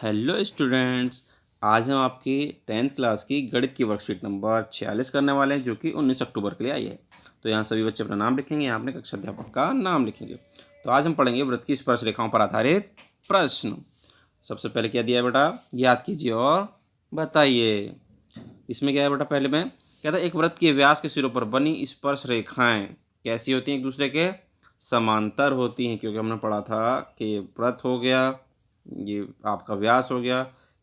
Hello students. आज हम आपकी 10th क्लास की गणित की वर्कशीट नंबर 46 करने वाले हैं, जो कि 19 अक्टूबर के लिए आई है। तो यहाँ सभी बच्चे अपना नाम लिखेंगे, यहाँ अपने कक्षा अध्यापक का नाम लिखेंगे। तो आज हम पढ़ेंगे वृत्त की स्पर्श रेखाओं पर आधारित प्रश्न। सबसे पहले क्या दिया है बेटा, याद कीजिए और बताइए। इसमें क्या है बेटा, पहले में कहता है एक वृत्त के व्यास के सिरों पर बनी स्पर्श रेखाएं कैसी होती हैं, एक दूसरे के समांतर होती हैं। क्योंकि हमने पढ़ा था कि वृत्त हो गया, ये आपका व्यास हो गया,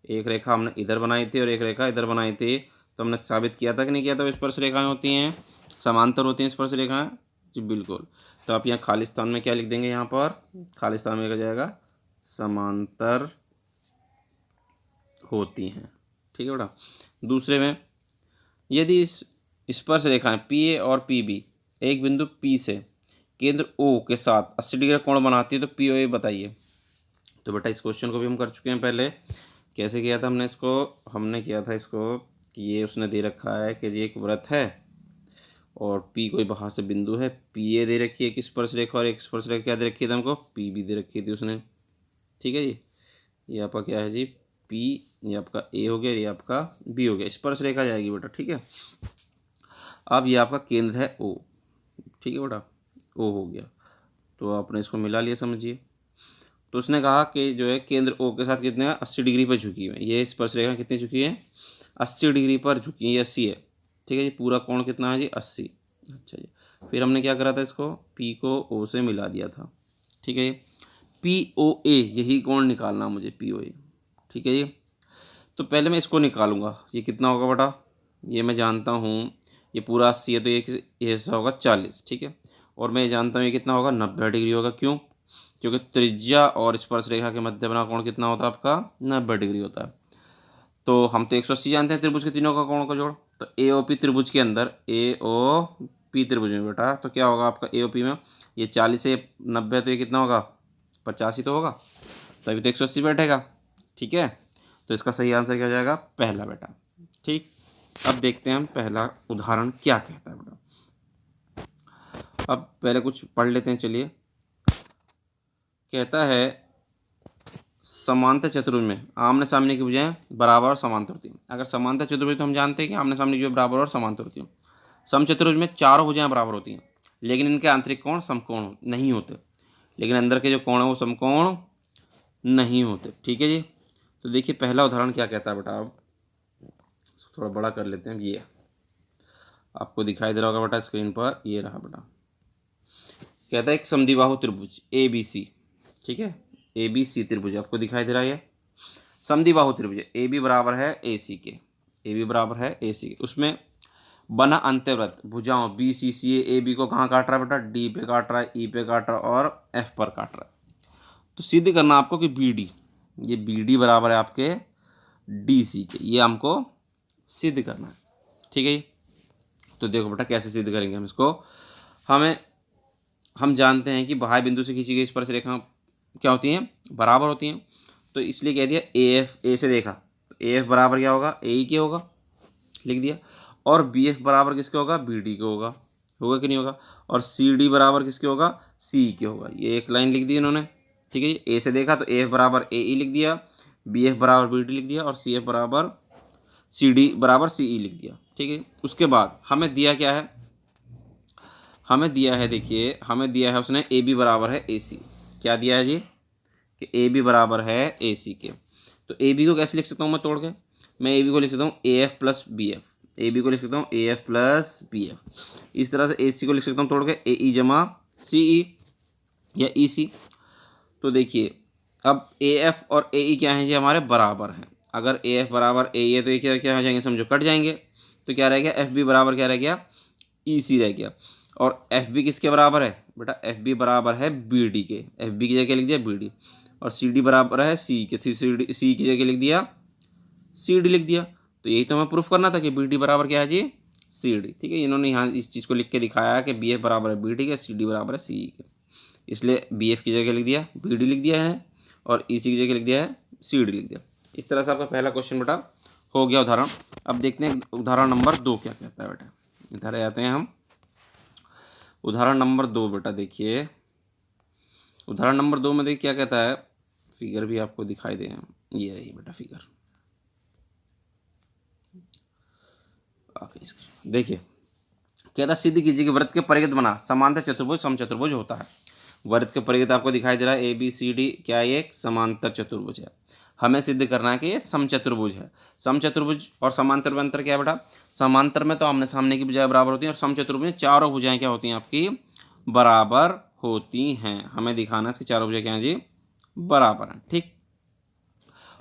एक रेखा हमने इधर बनाई थी और एक रेखा इधर बनाई थी। तो हमने साबित किया था कि नहीं किया था, स्पर्श रेखाएं होती हैं, समांतर होती हैं स्पर्श रेखाएं। जी बिल्कुल। तो आप यहाँ खाली स्थान में क्या लिख देंगे, यहाँ पर खाली स्थान में लिखा जाएगा समांतर होती हैं। ठीक है बेटा। दूसरे में, यदि इस स्पर्श रेखाएं पी ए और पी बी एक बिंदु पी से केंद्र ओ के साथ 80 डिग्री कोण बनाती है तो पी ओ ए बताइए। तो बेटा इस क्वेश्चन को भी हम कर चुके हैं पहले। कैसे किया था हमने इसको, हमने किया था इसको कि ये उसने दे रखा है कि ये एक वृत्त है और पी कोई बाहर से बिंदु है, पी ए दे रखी है एक स्पर्श रेखा, और एक स्पर्श रेखा क्या दे रखी थी हमको, पी बी दे रखी थी उसने। ठीक है जी। ये आपका क्या है जी, पी, ये आपका ए हो गया, ये आपका बी हो गया, स्पर्श रेखा जाएगी बेटा। ठीक है। अब ये आपका केंद्र है ओ। ठीक है बेटा, ओ हो गया। तो आपने इसको मिला लिया, समझिए। तो उसने कहा कि जो है केंद्र ओ के साथ कितने 80 डिग्री पर झुकी है। ये स्पर्श रेखा कितनी झुकी है, 80 डिग्री पर झुकी है, ये 80 है। ठीक है जी। पूरा कोण कितना है जी, 80। अच्छा जी। फिर हमने क्या करा था, इसको पी को ओ से मिला दिया था। ठीक है जी। पी ओ ए, यही कोण निकालना मुझे, पी ओ ए। ठीक है जी। तो पहले मैं इसको निकालूंगा, ये कितना होगा बेटा, ये मैं जानता हूँ, ये पूरा 80 है तो ये हिस्सा होगा 40। ठीक है। और मैं ये जानता हूँ ये कितना होगा, 90 डिग्री होगा। क्यों? क्योंकि त्रिज्या और स्पर्श रेखा के मध्य बना कोण कितना होता है आपका, 90 डिग्री होता है। तो हम तो 180 जानते हैं त्रिभुज के तीनों का कोण का जोड़। तो ए ओ पी त्रिभुज के अंदर, ए ओ पी त्रिभुज में बेटा, तो क्या होगा आपका ए ओ पी में, ये 40 से 90 तो ये कितना होगा, 85 तो होगा, तभी तो 180 बैठेगा। ठीक है। तो इसका सही आंसर क्या हो जाएगा, पहला बेटा। ठीक। अब देखते हैं हम पहला उदाहरण क्या कहता है बेटा। अब पहले कुछ पढ़ लेते हैं, चलिए। कहता है समांतर चतुर्भुज में आमने सामने की भुजाएं बराबर और समांतर होती हैं। अगर समांतर चतुर्भुज तो हम जानते हैं कि आमने सामने की भुजाएं बराबर और समांतर होती हैं। समचतुर्भुज में चारों भुजाएं बराबर होती हैं, लेकिन इनके आंतरिक कोण समकोण नहीं होते। लेकिन अंदर के जो कोण है वो समकोण नहीं होते। ठीक है जी। तो देखिए पहला उदाहरण क्या कहता है बेटा, अब थोड़ा बड़ा कर लेते हैं। ये आपको दिखाई दे रहा होगा बेटा स्क्रीन पर, ये रहा बेटा। कहता है एक समद्विबाहु त्रिभुज ए बी सी। ठीक है, ए बी सी त्रिभुज आपको दिखाई दे रहा है। समद्विबाहु त्रिभुज ए बी बराबर है ए सी के, ए बी बराबर है ए सी के। उसमें बना अंत्यवृत्त भुजाओं बी सी सी ए बी को कहाँ काट रहा है बेटा, डी पे काट रहा है, ई पे काट रहा है और एफ पर काट रहा है। तो सिद्ध करना आपको कि बी डी, ये बी डी बराबर है आपके डी सी के, ये हमको सिद्ध करना है। ठीक है। तो देखो बेटा कैसे सिद्ध करेंगे हम इसको। हम जानते हैं कि बाह्य बिंदु से खींची गई स्पर्श रेखा क्या होती हैं, बराबर होती हैं। तो इसलिए कह दिया ए एफ, ए से देखा तो ए एफ बराबर क्या होगा, ए ई के होगा, लिख दिया। और बी एफ बराबर किसके होगा, बी डी के होगा, होगा कि नहीं होगा। और सी डी बराबर किसके होगा, सी ई के होगा। ये एक लाइन लिख दी इन्होंने। ठीक है। ए से देखा तो ए एफ बराबर ए ई लिख दिया, बी एफ बराबर बी डी लिख दिया, और सी एफ बराबर सी डी बराबर सी ई लिख दिया। ठीक है। उसके बाद हमें दिया क्या है, हमें दिया है, देखिए हमें दिया है उसने ए बी बराबर है ए सी। क्या दिया है जी, कि ए बी बराबर है ए सी के। तो ए बी को कैसे लिख सकता हूँ मैं तोड़ के, मैं ए बी को लिख सकता हूँ A F plus B F, A B को लिख सकता हूँ A F plus B F. इस तरह से ए सी को लिख सकता हूँ तोड़ के ए ई जमा सी ई या ई सी। तो देखिए अब ए एफ और ए ई क्या हैं जी, हमारे बराबर हैं। अगर ए एफ बराबर ए ई है तो ये क्या क्या हो जाएंगे, समझो कट जाएंगे। तो क्या रह गया, एफ बी बराबर क्या रह गया, ई सी रह गया। और एफ बी किसके बराबर है बेटा, एफ बी बराबर है बी डी के, एफ बी की जगह लिख दिया बी डी। और सी डी बराबर है सी के, थी सी डी, सी की जगह लिख दिया सी डी लिख दिया। तो यही तो हमें प्रूफ करना था कि बी डी बराबर क्या है जी, सी डी। ठीक है। इन्होंने यहाँ इस चीज़ को लिख के दिखाया कि बी एफ बराबर है बी डी के, सी डी बराबर है सी ई के। इसलिए बी एफ की जगह लिख दिया बी डी लिख दिया है, और ई सी की जगह लिख दिया है सी डी लिख दिया। इस तरह से आपका पहला क्वेश्चन बेटा हो गया उदाहरण। अब देखते हैं उदाहरण नंबर 2 क्या कहता है बेटा। इधर आते हैं हम, उदाहरण नंबर 2 बेटा। देखिए उदाहरण नंबर 2 में देखिए क्या कहता है, फिगर भी आपको दिखाई दे, ये रही बेटा फिगर। देखिए कहता सिद्ध कीजिए कि वृत्त के परिघ बना समांतर चतुर्भुज समचतुर्भुज होता है। वृत्त के परिघ आपको दिखाई दे रहा है ए बी सी डी, क्या ये एक समांतर चतुर्भुज है। हमें सिद्ध करना है कि ये समचतुर्भुज है। समचतुर्भुज और समांतर में अंतर क्या है बेटा? समांतर में तो आमने सामने की भुजाएं बराबर होती हैं, और समचतुर्भुज में चारों भुजाएं क्या होती हैं आपकी? बराबर होती हैं। हमें दिखाना है इसकी चारों भुजाएं क्या हैं जी? बराबर हैं। ठीक,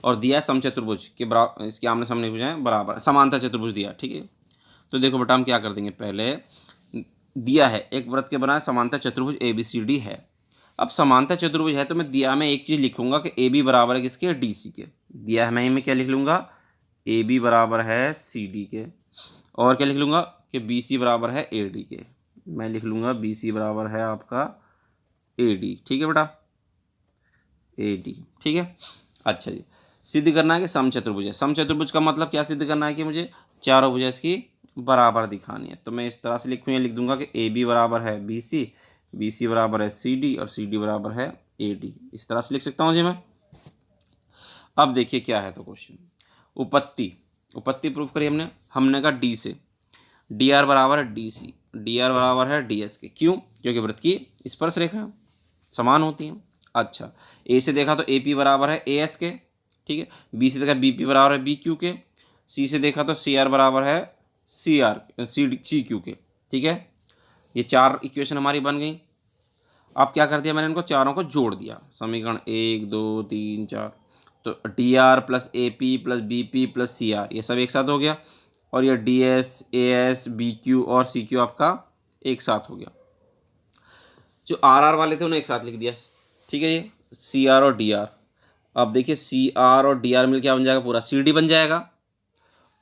और दिया है समचतुर्भुज के बराबर, इसके आमने सामने भुजाएं बराबर, समांतर चतुर्भुज दिया। ठीक है, तो देखो बेटा हम क्या कर देंगे, पहले दिया है एक वृत्त के बना समांतर चतुर्भुज ए बी सी डी है। अब समांतर चतुर्भुज है तो मैं दिया में एक चीज़ लिखूंगा कि ए बी बराबर है किसके? डी सी के। दिया है मैं क्या लिख लूँगा? ए बी बराबर है सी डी के। और क्या लिख लूँगा कि बी सी बराबर है ए डी के। मैं लिख लूँगा बी सी बराबर है आपका ए डी। ठीक है बेटा, ए डी। ठीक है, अच्छा जी, सिद्ध करना है कि समचतुर्भुज है। समचतुर्भुज का मतलब क्या सिद्ध करना है कि मुझे चारों भुजा इसकी बराबर दिखानी है। तो मैं इस तरह से लिखूँ, ये लिख दूंगा कि ए बी बराबर है बी सी बराबर है सी डी, और सी डी बराबर है ए डी। इस तरह से लिख सकता हूँ जी मैं। अब देखिए क्या है तो क्वेश्चन, उपपत्ति प्रूफ करी हमने कहा डी से डी आर बराबर है डी सी, डी आर बराबर है डी एस के। क्यों? क्योंकि वृत्त की स्पर्श रेखा समान होती हैं। अच्छा, ए से देखा तो ए पी बराबर है ए एस के। ठीक है, बी से देखा बी पी बराबर है बी क्यू के। सी से देखा तो सी आर बराबर है सी क्यू के। ठीक है, ये चार इक्वेशन हमारी बन गई। अब क्या कर दिया मैंने, इनको चारों को जोड़ दिया, समीकरण 1 2 3 4। तो D R plus A P plus B P plus C R, ये सब एक साथ हो गया। और ये D S A S B Q और सी क्यू आपका एक साथ हो गया। जो आर आर वाले थे उन्हें एक साथ लिख दिया। ठीक है, ये सी आर और डी आर। अब देखिए सी आर और डी आर मिल क्या बन जाएगा? पूरा सी डी बन जाएगा।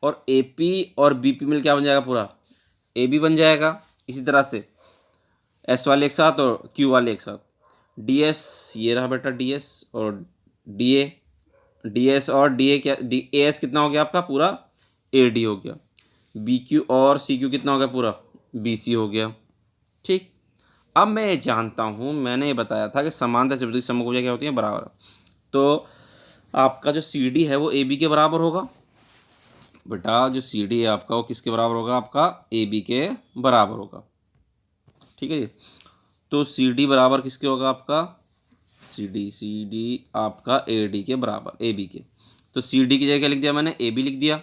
और ए पी और बी पी मिल क्या बन जाएगा? पूरा ए बी बन जाएगा। इसी तरह से एस वाले एक साथ और क्यू वाले एक साथ। डी एस ये रहा बेटा डी एस, और डी एस और डी ए क्या, डी ए एस कितना हो गया आपका? पूरा ए डी हो गया। बी क्यू और सी क्यू कितना हो गया? पूरा बी सी हो गया। ठीक, अब मैं ये जानता हूँ, मैंने ये बताया था कि समांतर चतुर्भुज की समभुजाएं क्या होती हैं? बराबर। तो आपका जो सी डी है वो ए बी के बराबर होगा। बेटा जो सी डी है आपका वो किसके बराबर होगा? आपका ए बी के बराबर होगा। ठीक है जी, तो सी डी बराबर किसके होगा? आपका सी डी आपका ए डी के बराबर, ए बी के। तो सी डी की जगह क्या लिख दिया मैंने? ए बी लिख दिया।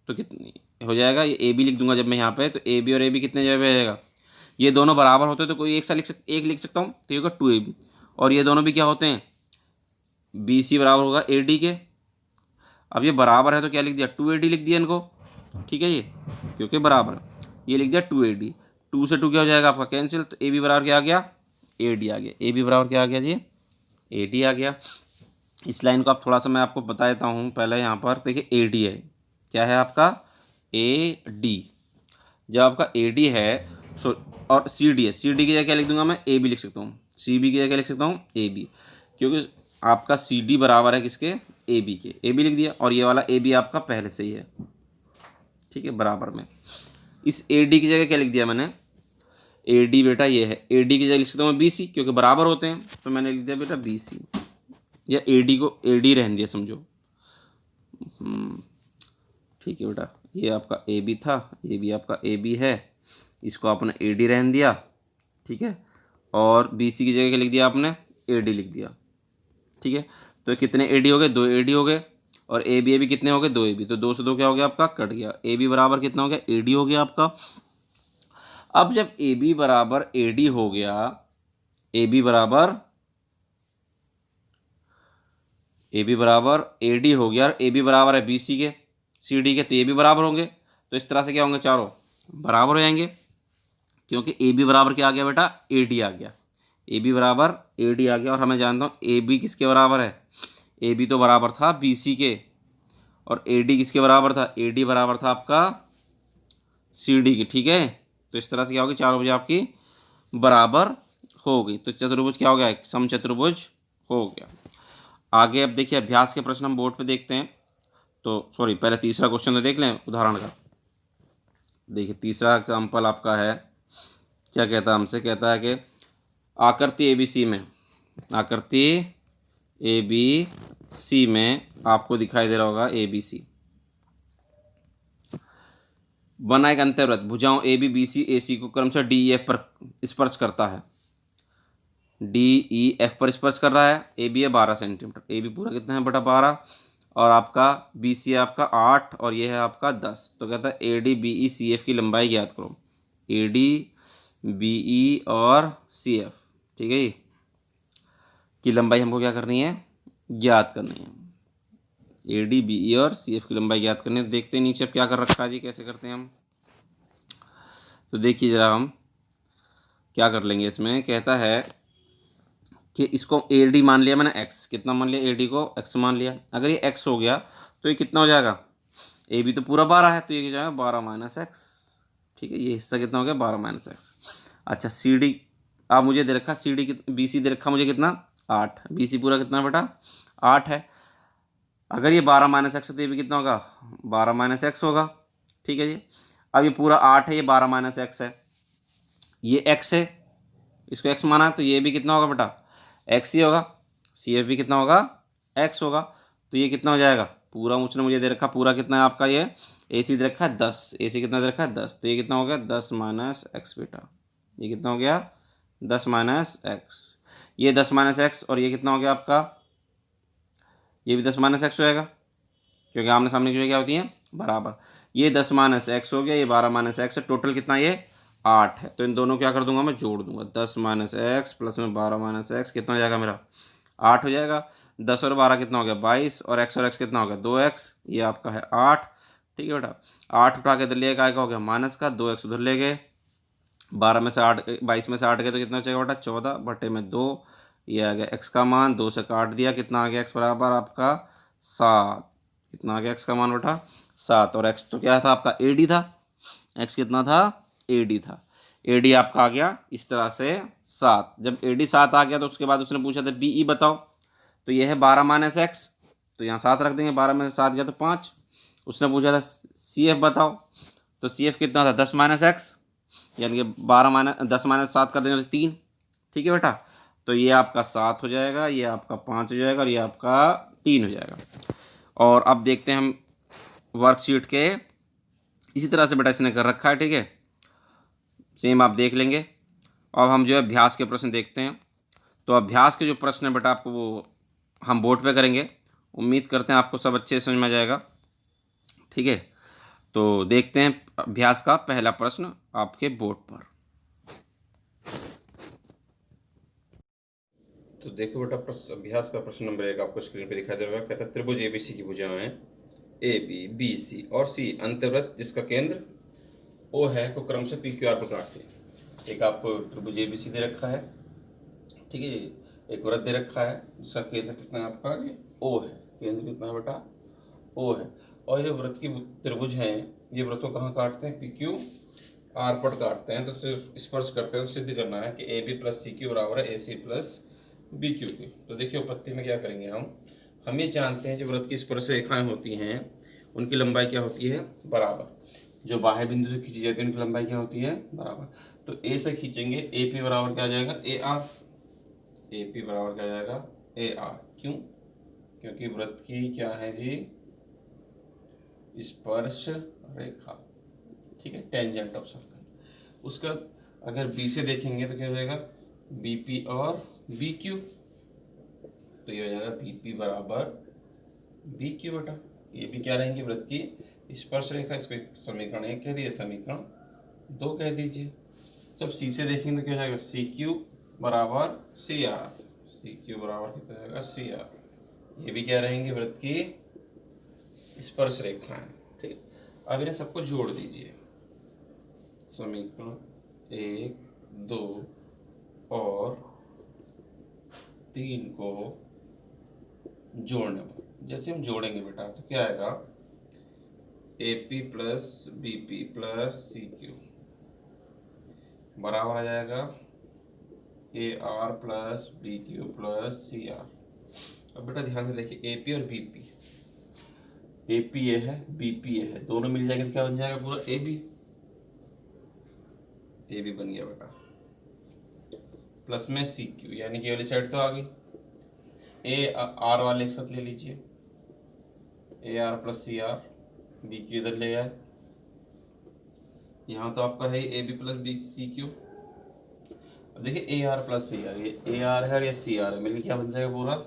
तो कितनी हो जाएगा? ये ए बी लिख दूंगा जब मैं यहाँ पे, तो ए बी और ए बी कितने जगह पे आ जाएगा? ये दोनों बराबर होते हैं तो कोई एक लिख सकता हूँ, तो ये होगा 2ab। और ये दोनों भी क्या होते हैं? बी सी बराबर होगा ए डी के। अब ये बराबर है तो क्या लिख दिया? 2ad लिख दिया इनको। ठीक है, ये क्योंकि बराबर है, ये लिख दिया 2ad। 2 से 2 क्या हो जाएगा आपका? कैंसिल। तो ए बी बराबर क्या आ गया? ए डी आ गया। ए बी बराबर क्या आ गया जी? ए डी आ गया। इस लाइन को आप थोड़ा सा मैं आपको बता देता हूँ पहले। यहाँ पर देखिए ए डी है, क्या है आपका? A D. जब आपका ए डी है और सी डी है, सी डी की जगह क्या लिख दूंगा मैं? ए बी लिख सकता हूँ। सी बी की जगह क्या लिख सकता हूँ? ए बी, क्योंकि आपका सी डी बराबर है किसके? ए बी के। ए बी लिख दिया, और ये वाला ए बी आपका पहले से ही है। ठीक है, बराबर में इस ए डी की जगह क्या लिख दिया मैंने? ए डी बेटा ये है, ए डी की जगह लिख सकता हूँ मैं बी सी, क्योंकि बराबर होते हैं। तो मैंने लिख दिया बेटा बी सी, या ए डी को ए डी रहने दिया समझो। ठीक है बेटा, ये आपका ए बी था, ये भी आपका ए बी है, इसको आपने ए डी रहने दिया। ठीक है, और बी सी की जगह क्या लिख दिया आपने? ए डी लिख दिया। ठीक है, तो कितने ए डी हो गए? 2 ए डी हो गए। और ए बी कितने हो गए? 2 ए बी। तो 2 से 2 क्या हो गया आपका? कट गया। ए बी बराबर कितना हो गया? ए डी हो गया आपका। अब जब ए बी बराबर ए डी हो गया, ए बी बराबर ए डी हो गया, और ए बी बराबर है बी सी के, सी डी के, तो ये भी बराबर होंगे। तो इस तरह से क्या होंगे? चारों बराबर हो जाएंगे, क्योंकि ए बी बराबर क्या आ गया बेटा? ए डी आ गया। ए बी बराबर ए डी आ गया। और हमें जानता हूँ ए बी किसके बराबर है? ए बी तो बराबर था बी सी के, और ए डी किसके बराबर था? ए डी बराबर था आपका सी डी के। ठीक है, तो इस तरह से क्या होगी? चारों भुजा आपकी बराबर हो गई। तो चतुर्भुज क्या हो गया? एक समचतुर्भुज हो गया। आगे अब देखिए अभ्यास के प्रश्न हम बोर्ड पे देखते हैं। तो सॉरी, पहले तीसरा क्वेश्चन तो देख लें उदाहरण का। देखिए तीसरा एग्जाम्पल आपका है, क्या कहता है हमसे? कहता है कि आकृति ABC में, आकृति ए बी सी में आपको दिखाई दे रहा होगा ए बी सी। बना एक अंतर्वृत्त, भुजाओं ए बी सी ए सी को क्रमशः डी ई एफ पर स्पर्श करता है। डी ई एफ पर स्पर्श कर रहा है। ए बी है 12 सेंटीमीटर, ए बी पूरा कितना है बटा 12, और आपका बी सी है आपका 8 और ये है आपका 10। तो कहता है A D B E C F की लंबाई ज्ञात करो। ए डी बी ई और सी एफ, ठीक है जी, की लंबाई हमको क्या करनी है, ज्ञात करनी है। ए डी बी ई और सी एफ की लंबाई ज्ञात करनी है। देखते हैं नीचे अब क्या कर रखा है जी, कैसे करते हैं हम। तो देखिए ज़रा हम क्या कर लेंगे इसमें। कहता है कि इसको ए डी मान लिया मैंने एक्स, कितना मान लिया, ए डी को एक्स मान लिया। अगर ये एक्स हो गया तो ये कितना हो जाएगा, ए बी तो पूरा 12 है, तो ये क्या जाएगा 12 माइनस एक्स। ठीक है, ये हिस्सा कितना हो गया 12 माइनस एक्स। अच्छा सी डी अब मुझे दे रखा, सी डी बी सी दे रखा मुझे कितना 8, बी सी पूरा कितना बेटा 8 है। अगर ये 12 माइनस एक्स है तो ये भी कितना होगा 12 माइनस एक्स होगा। ठीक है जी, अब ये पूरा 8 है, ये 12 माइनस एक्स है, ये एक्स है, इसको एक्स माना है, तो ये भी कितना होगा बेटा एक्स ही होगा। सी एफ भी कितना होगा एक्स होगा। तो ये कितना हो जाएगा, पूरा उसने मुझे दे रखा, पूरा कितना है आपका, ये ए सी दे रखा है 10, ए सी कितना दे रखा है 10, तो ये कितना हो गया 10 माइनस एक्स बेटा। ये कितना हो गया 10 माइनस एक्स, ये 10 माइनस एक्स, और ये कितना हो गया आपका, ये भी 10 माइनस एक्स हो जाएगा, क्योंकि आमने सामने की चीज़ें क्या होती हैं बराबर। ये 10 माइनस एक्स हो गया, ये 12 माइनस एक्स है, टोटल कितना ये 8 है। तो इन दोनों क्या कर दूंगा मैं, जोड़ दूंगा। 10 माइनस एक्स प्लस में 12 माइनस एक्स कितना हो जाएगा मेरा 8 हो जाएगा। 10 और 12 कितना हो गया 22, और एक्स कितना हो गया 2x, ये आपका है 8। ठीक है बेटा, 8 उठा के इधर ले गए, का हो गया माइनस का, 2x उधर ले गए, 12 में से 8 22 में से 8 गए तो कितना हो जाएगा बेटा 14 बटे में 2, ये आ गया x का मान, 2 से काट दिया, कितना आ गया x बराबर आपका 7। कितना आ गया x का मान बेटा 7, और x तो क्या था आपका ए डी था, x कितना था ए डी था, ए डी आपका आ गया इस तरह से 7। जब ए डी 7 आ गया तो उसके बाद उसने पूछा था बी ई बताओ, तो ये है 12 माइनस एक्स, तो यहाँ 7 रख देंगे, 12 में से 7 गया तो 5। उसने पूछा था सी एफ बताओ, तो सी एफ कितना था 10 माइनस एक्स, यानी कि 12 माइनस 10 माइनस 7 कर देंगे तो 3। ठीक है बेटा, तो ये आपका 7 हो जाएगा, ये आपका 5 हो जाएगा, और ये आपका 3 हो जाएगा। और अब देखते हैं हम वर्कशीट के, इसी तरह से बेटा इसने कर रखा है। ठीक है, सेम आप देख लेंगे। अब हम जो है अभ्यास के प्रश्न देखते हैं। तो अभ्यास के जो प्रश्न है बेटा आपको वो हम बोर्ड पे करेंगे, उम्मीद करते हैं आपको सब अच्छे से समझ में आ जाएगा। ठीक है, तो देखते हैं अभ्यास का पहला प्रश्न आपके बोर्ड पर। तो देखो बेटा अभ्यास का प्रश्न नंबर 1 आपको स्क्रीन पे दिखाई दे रहा है। कहता है त्रिभुज एबीसी की भुजाएं ए बी बी सी और सी अंतर्वृत्त जिसका केंद्र ओ है को क्रमशः पी क्यू आर पर काटते हैं। एक आपको त्रिभुज एबीसी दे रखा है, ठीक है, एक वृत्त दे रखा है जिसका केंद्र कितना है आपका जी ओ है, केंद्र कितना है बेटा ओ है, और ये वृत्त की त्रिभुज हैं, ये वृत्त को कहाँ काटते हैं पी क्यू आर पर काटते हैं। तो सिर्फ स्पर्श करते हैं, तो सिद्ध करना है कि A B plus C Q बराबर है A C plus B Q की। तो देखिए उपपत्ति में क्या करेंगे हम ये जानते हैं जो वृत्त की स्पर्श रेखाएं होती हैं उनकी लंबाई क्या होती है बराबर, जो बाह्य बिंदु से खींची जाती है उनकी लंबाई क्या होती है बराबर। तो ए से खींचेंगे, ए पी बराबर क्या आ जाएगा ए आर, ए पी बराबर क्या आ जाएगा ए आर। क्यों, क्योंकि वृत्त की क्या है जी स्पर्श रेखा, ठीक है, टेंजेंट ऑफ सर्कल। उसका अगर बी से देखेंगे तो क्या हो जाएगा बी पी और बी क्यू, तो ये हो जाएगा बी पी बराबर बी क्यू बेटा। ये भी क्या रहेंगे वृत्त की स्पर्श रेखा। इसको समीकरण 1 कह दिए, समीकरण 2 कह दीजिए। जब सी से देखेंगे तो क्या हो जाएगा सी क्यू बराबर सी आर, सी क्यू बराबर कितना हो जाएगा सी आर। ये भी क्या रहेंगे वृत्त की स्पर्श रेखाएं। ठीक, अब इन्हें सबको जोड़ दीजिए, समीकरण 1 2 और 3 को जोड़ने पर जैसे हम जोड़ेंगे बेटा तो क्या आएगा A P plus B P plus C Q बराबर आ जाएगा A R plus B Q plus C R. अब बेटा ध्यान से देखिए ए पी और बी पी, ए पी ये है बी पी ये है, दोनों मिल जाएंगे तो क्या बन जाएगा पूरा ए बी, ए बी बन गया बेटा, प्लस में सी क्यू यानी कि वाली साइड तो आ गई। ए आर वाले एक साथ ले लीजिए, A R plus C R, B Q इधर ले आए, यहाँ तो आपका है A B plus B C Q. अब देखिए A R plus C R, ये ए आर है और ये सी आर है, मिलकर क्या बन जाएगा पूरा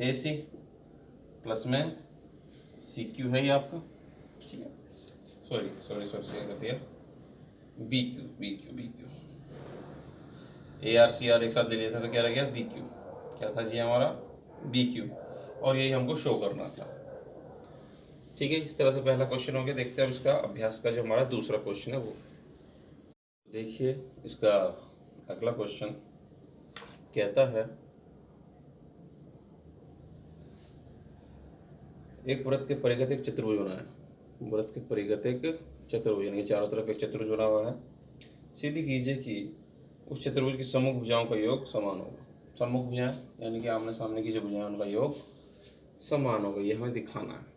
ए सी, प्लस में सी क्यू है ये आपका, ठीक है, सॉरी सॉरी सॉरी क्या कहते हैं, B Q B Q B Q, A R C R एक साथ ले लिया था तो क्या रह गया बी क्यू, क्या था जी हमारा बी क्यू, और यही हमको शो करना था। ठीक है, इस तरह से पहला क्वेश्चन हो गया। देखते हैं इसका अभ्यास का जो हमारा दूसरा क्वेश्चन है वो देखिए। इसका अगला क्वेश्चन कहता है एक वृत्त के परिघ एक चतुर्भुज बना है, वृत्त के परिघ एक चतुर्भुज यानी कि चारों तरफ एक चतुर्भुज बना हुआ है। सीधी कीजिए कि उस चतुर्भुज की सम्मुख भुजाओं का योग समान होगा। सम्मुख भुजाएं यानी कि आमने सामने की जो भुजाएं उनका योग समान होगा, ये हमें दिखाना है।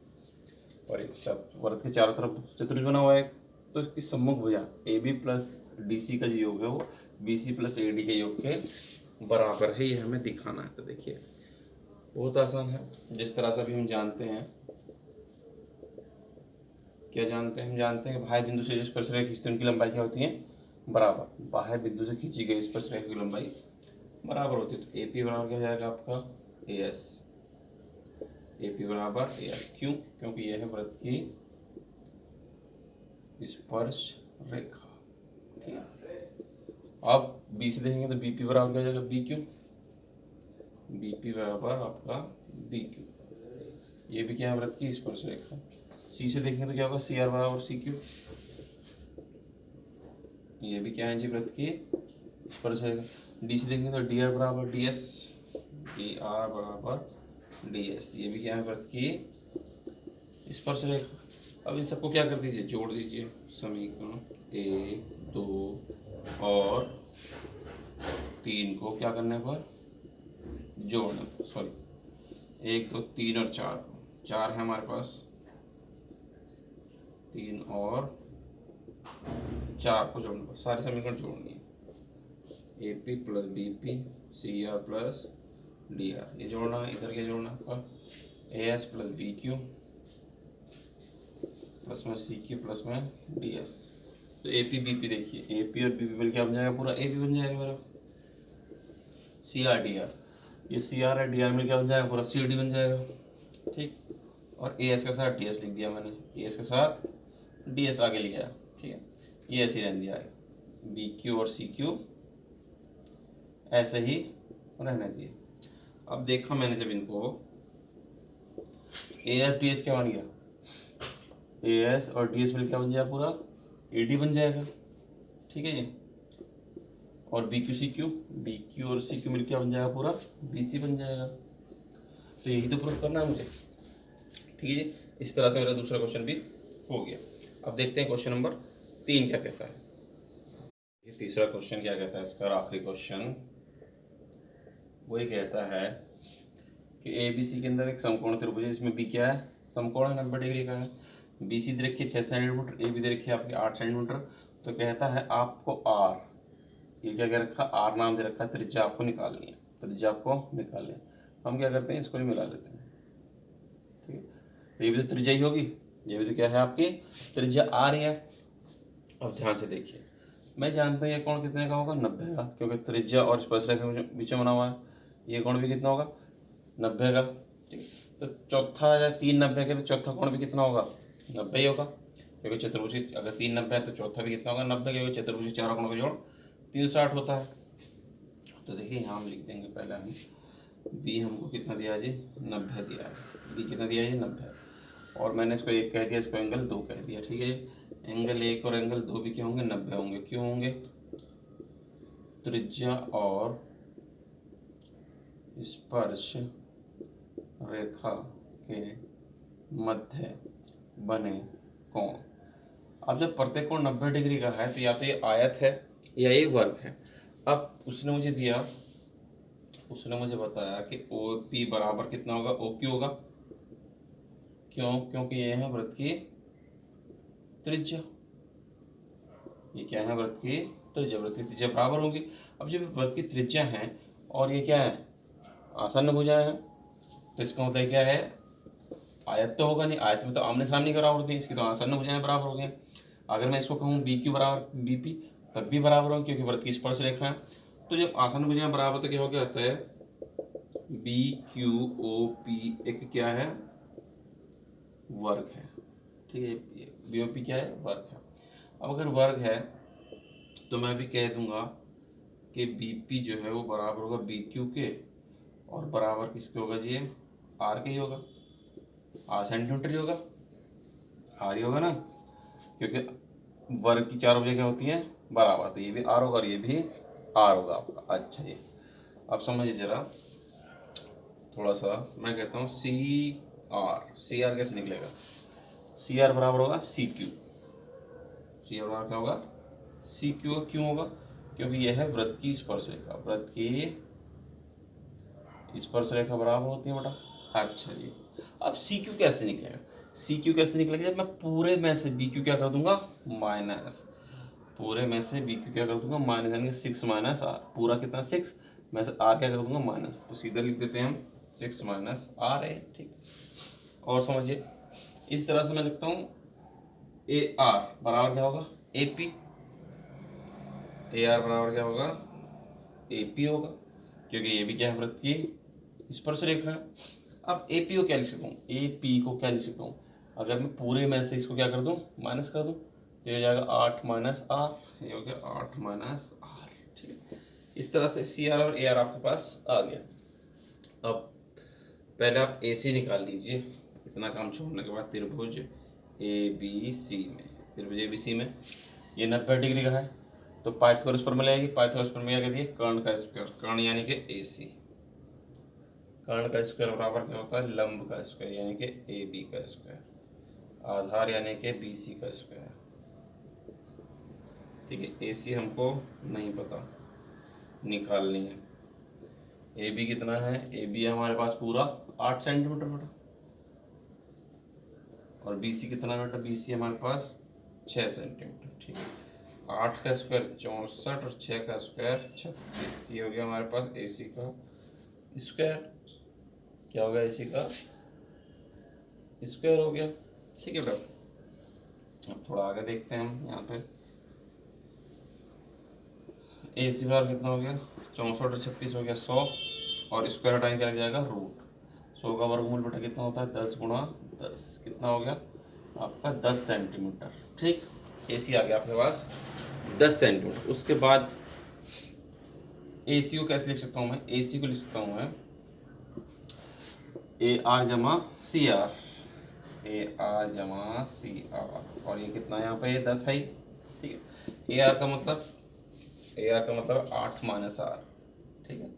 और वृत्त के चारों तरफ चतुर्भुज बना हुआ है तो इसकी सम्मुख भुजा A B plus D C का जो योग है वो B C plus A D के योग के बराबर है, ये हमें दिखाना है। तो देखिए बहुत आसान है, जिस तरह से अभी हम जानते हैं, क्या जानते हैं, हम जानते हैं कि बाह्य बिंदु से जो स्पर्शरेखा खींचते हैं उनकी लंबाई क्या होती है बराबर, बाह्य बिंदु से खींची गई स्पर्शरेखा की लंबाई बराबर होती है। तो ए पी बराबर क्या हो जाएगा आपका ए एस, ए पी बराबर ए एस, क्यों, क्योंकि यह है वृत्त की स्पर्श रेखा। ठीक है, अब बी से देखेंगे तो बी पी बराबर क्या हो जाएगा बी क्यू, बी पी बराबर आपका बी क्यू, ये भी क्या है वृत्त की स्पर्श रेखा। सी से देखेंगे तो क्या होगा सी आर बराबर सी क्यू, ये भी क्या है जी वृत्त की स्पर्श रेखा। डी से देखेंगे तो डी आर बराबर डी एस, डी आर बराबर डी एस, ये भी क्या है वृत्त की स्पर्श रेखा। अब इन सबको क्या कर दीजिए जोड़ दीजिए, समीकरण 1 2 और 3 को क्या करने पर जोड़ने पर, सॉरी 1 2 3 और 4, 4 है हमारे पास, 3 और 4 को जोड़ने पर सारे समीकरण जोड़नी है। A P plus B P C R plus D R, ये जोड़ना है, इधर क्या जोड़ना है आपका A S plus B Q plus में सी क्यू प्लस में डी एस। तो ए पी बी पी देखिए, ए पी और बी पी बन क्या बन जाएगा पूरा ए पी बन जाएगा मेरा, सी आर डी आर, ये सी आर है डी आर में क्या बन जाएगा पूरा सी डी बन जाएगा। ठीक, और ए एस के साथ डी एस लिख दिया मैंने, ए एस के साथ डी एस आगे लिखा, ठीक है, ये ऐसे ही रहने दिया है, बी क्यू और सी क्यू ऐसे ही रहने दिए। अब देखा मैंने जब इनको ए एस डी एस क्या बन गया, ए एस और डी एस मिल क्या बन जाएगा पूरा ए डी बन जाएगा। ठीक है जी, और B Q C Q, B Q और सी क्यू मिल क्या बन जाएगा पूरा बी सी बन जाएगा। तो यही तो प्रूफ करना है मुझे। ठीक है जी, इस तरह से मेरा दूसरा क्वेश्चन भी हो गया। अब देखते हैं क्वेश्चन नंबर 3 क्या कहता है। ये तीसरा क्वेश्चन क्या कहता है, इसका आखिरी क्वेश्चन वही कहता है कि ए बी सी के अंदर एक समकोण त्रिभुज है, जिसमें बी क्या है समकोण है 90 डिग्री का है, बी सी दे रखी है 6 सेंटीमीटर, ए बी दे रखी है आपकी 8 सेंटीमीटर। तो कहता है आपको आर, ये क्या कह रखा आर नाम दे रखा है, त्रिज्या आपको निकालनी है, त्रिज्या आपको निकालनी है। हम क्या करते हैं इसको भी मिला लेते हैं। ठीक है, तो ये भी तो त्रिज्या ही होगी, ये भी तो क्या है आपकी त्रिज्या आ रही है। अब ध्यान से देखिए, मैं जानता हूँ ये कोण कितने का होगा 90 का, क्योंकि त्रिज्या और स्पर्शरेखा के बीच में बना हुआ है। ये कोण भी कितना होगा 90 का। ठीक, तो चौथा या 3 90 के, तो चौथा कोण भी कितना होगा 90 ही होगा, क्योंकि चतुर्भुज अगर 3 90 है तो चौथा भी कितना होगा 90, क्योंकि चतुर्भुज चारों कोणों का जोड़ 360 होता है। तो देखिए यहाँ हम लिख देंगे पहले हम बी हमको कितना दिया जी 90 दिया है, बी कितना दिया है जी 90, और मैंने इसको 1 कह दिया, इसको एंगल 2 कह दिया। ठीक है, एंगल 1 और एंगल 2 भी क्या होंगे 90 होंगे। क्यों होंगे, त्रिज्या और स्पर्श रेखा के मध्य बने कोण। अब जब प्रत्येक कोण 90 डिग्री का है तो या तो ये आयत है या ये वर्ग है। अब उसने मुझे दिया, उसने मुझे बताया कि ओ पी बराबर कितना होगा ओ क्यू होगा। क्यों, क्योंकि ये है वृत्त की त्रिज्या, ये क्या है वृत्त की त्रिज्या, वृत्त की त्रिज्या बराबर होंगी। अब जब वृत्त की त्रिज्या है और ये क्या है आसन्न भुजाएं हैं, तो इसका मतलब क्या है, आयत तो होगा नहीं, आयत में तो आमने सामने की बराबर होती है, इसकी तो आसन्न भुजाएं बराबर हो गई। अगर मैं इसको कहूँ बी क्यू बराबर बी पी, तब भी बराबर होगी क्योंकि वृत्त की स्पर्श रेखा है। तो जब आसन्न भुजाएं बराबर तो क्या हो गया होता है, बी क्यू ओ पी एक क्या है, वर्ग है। ठीक है, बी ओ पी क्या है, वर्ग है। अब अगर वर्ग है तो मैं भी कह दूंगा कि बी पी जो है वो बराबर होगा बी क्यू के, और बराबर किसके होगा जी, आर के ही होगा, आर सेंटीमीटर ही होगा, आर ही होगा ना, क्योंकि वर्ग की चार वजह क्या होती है, बराबर, तो ये भी आर होगा और ये भी आर होगा आपका। अच्छा जी, अब समझिए जरा थोड़ा सा, मैं कहता हूँ सी आर कैसे निकलेगा, सी आर बराबर होगा सी क्यू, सी आर बराबर क्या होगा, सी क्यू। क्यों होगा, क्योंकि यह है वृत्त की स्पर्श रेखा, वृत्त की स्पर्श रेखा बराबर होती है बेटा। अच्छा जी, अब सी क्यू कैसे निकलेगा, सी क्यू कैसे निकलेगा, जब मैं पूरे में से बी क्यू क्या कर दूंगा, माइनस, पूरे में से बी क्यू क्या कर दूंगा माइनस, यानी 6 माइनस आर, पूरा कितना 6 में से आर क्या कर दूंगा माइनस, तो सीधा लिख देते हैं हम 6 माइनस आर है। ठीक, और समझिए इस तरह से मैं लिखता हूँ ए आर बराबर क्या होगा, ए पी, ए आर बराबर क्या होगा, ए पी होगा, क्योंकि ये भी क्या है, वृत्त की स्पर्श रेखा है। अब ए पी को क्या लिख सकता हूँ, ए पी को क्या लिख सकता हूँ, अगर मैं पूरे में से इसको क्या कर दूँ, माइनस कर दूँ, तो ये हो जाएगा 8 माइनस आर, ये हो गया 8 माइनस आर। ठीक है, इस तरह से सी आर और ए आर आपके पास आ गया। अब पहले आप ए सी निकाल लीजिए, इतना काम छोड़ने के बाद त्रिभुज ए बी सी में, त्रिभुज ए बी सी में ये 90 डिग्री का है, तो पाइथागोरस प्रमेय लगेगी। पाइथागोरस प्रमेय क्या कहती है, कर्ण का स्क्वायर, कर्ण यानी कि ए सी, कर्ण का स्क्वायर बराबर क्या होता है, लंब का स्क्वायर यानी कि ए बी का स्क्वायर, आधार यानी कि बी सी का स्क्वायर। ठीक है, ए सी हमको नहीं पता, निकालनी है। ए बी कितना है, ए बी हमारे पास पूरा 8 सेंटीमीटर बेटा, और बी सी कितना बेटा, बी सी हमारे पास 6 सेंटीमीटर। ठीक है, 8 का स्क्वायर 64 और 6 का स्क्वायर 36, ये हो गया हमारे पास ए सी का स्क्वायर। क्या हो गया, ए सी का स्क्वायर हो गया। ठीक है बेटा, अब थोड़ा आगे देखते हैं हम यहाँ पे, ए सी बार कितना हो गया, 64 और 36 हो गया 100, और स्क्वायर हटाएंगे क्या लग जाएगा, रूट। 100 का वर्गमूल बेटा कितना होता है, 10 गुणा 10, कितना हो गया आपका 10 सेंटीमीटर। ठीक, ए सी आ गया आपके पास 10 सेंटीमीटर। उसके बाद ए सी को कैसे लिख सकता हूँ मैं, ए सी को लिख सकता हूँ मैं ए आर जमा सी आर, ए आर जमा सी आर, और ये कितना यहाँ पे 10 है। ठीक है, ए आर का मतलब 8 माइनस आर। ठीक है,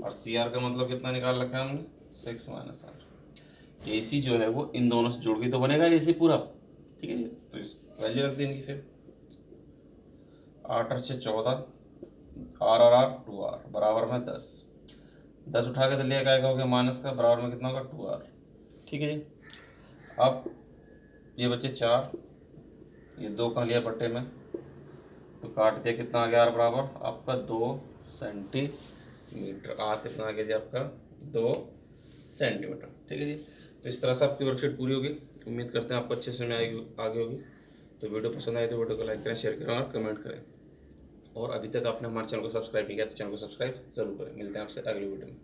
और सी आर का मतलब कितना निकाल रखा है हमने, 6 माइनस आर। ए सी जो है वो इन दोनों से जुड़ के तो बनेगा ए सी पूरा। ठीक है, तो इस वैल्यू रख देंगे फिर, 8 और 6 14, आर 2 आर बराबर में 10, 10 उठा के तो लिया क्या हो गया माइनस का, बराबर में कितना होगा 2 आर। ठीक है जी, अब ये बच्चे 4, ये 2 कहाँ लिया पट्टे में, तो काट दिया, कितना आ गया आर बराबर आपका 2 सेंटीमीटर, आर कितना आ गया जी आपका 2 सेंटीमीटर। ठीक है जी, तो इस तरह से आपकी वर्कशीट पूरी होगी। उम्मीद करते हैं आपको अच्छे से में आगे होगी। तो वीडियो पसंद आए तो वीडियो को लाइक करें, शेयर करें और कमेंट करें। और अभी तक आपने हमारे चैनल को सब्सक्राइब नहीं किया तो चैनल को सब्सक्राइब जरूर करें। मिलते हैं आपसे अगली वीडियो में।